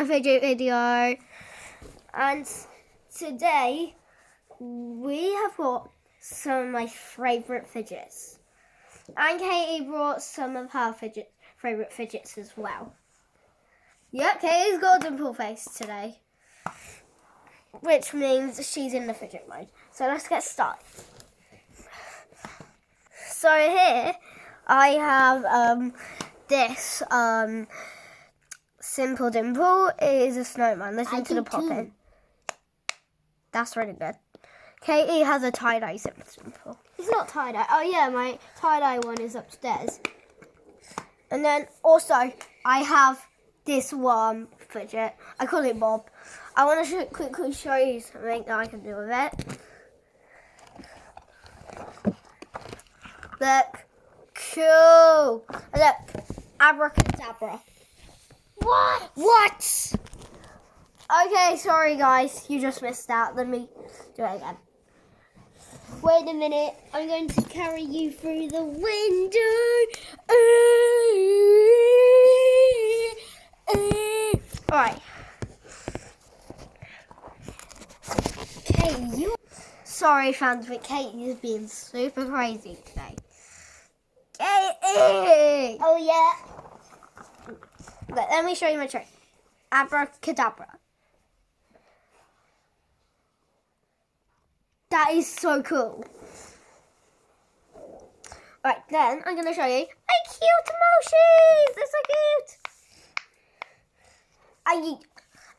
a fidget video. And today we have brought some of my favourite fidgets. And Katie brought some of her favourite fidgets as well. Yep, Katie's got a dimple face today, which means she's in the fidget mode. So let's get started. So here I have this simple dimple. It is a snowman. Listen to the popping. That's really good. Katie has a tie-dye simple dimple. It's not tie-dye. Oh yeah, my tie-dye one is upstairs. And then also I have this one fidget. I call it Bob. I want to quickly show you something that I can do with it. Look. Cool. Look. Abracadabra. What? What? Okay, sorry guys. You just missed out. Let me do it again. Wait a minute. I'm going to carry you through the window. Alright. Okay, you. Sorry fans, but Katie is being super crazy today. Katie! Oh yeah. Let me show you my trick. Abracadabra. That is so cool. Right, then I'm going to show you my cute emojis. They're so cute.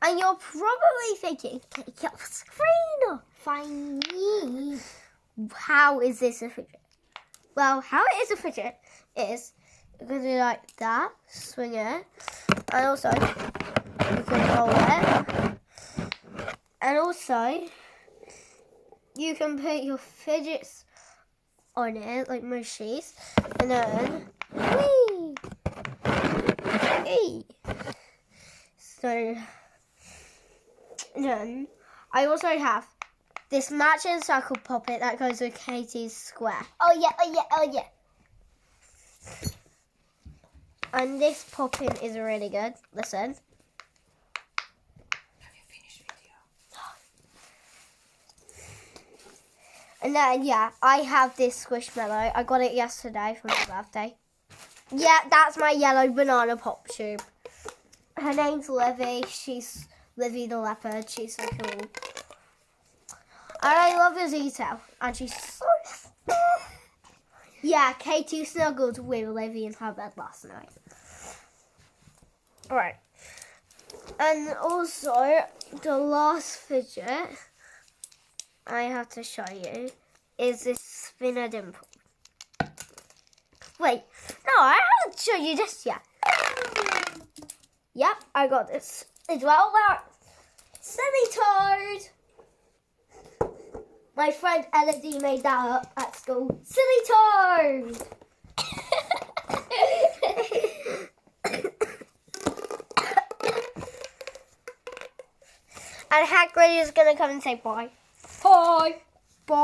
And you're probably thinking, can you get off the screen? Fine. How is this a fidget? Well, how it is a fidget is you're going to do like that, swing it, and also you can roll it, and also you can put your fidgets on it, like mushies, and then whee! Whee! So then I also have this matching circle poppet that goes with Katie's square. Oh yeah, oh yeah, oh yeah. And this popping is really good. Listen. And then, yeah, I have this squishmallow. I got it yesterday for my birthday. Yeah, that's my yellow banana pop tube. Her name's Livy. She's Livy the leopard. She's so cool. And I love her detail. And she's so yeah, Katie snuggled with Livy in her bed last night. Alright. And also, the last fidget I have to show you is this spinner dimple. Wait, no, I haven't shown you this yet. Yep, I got this. It's well about Silly Toad. My friend Elodie made that up at school. Silly Toad. And Hagrid is going to come and say bye. Hi. Bye.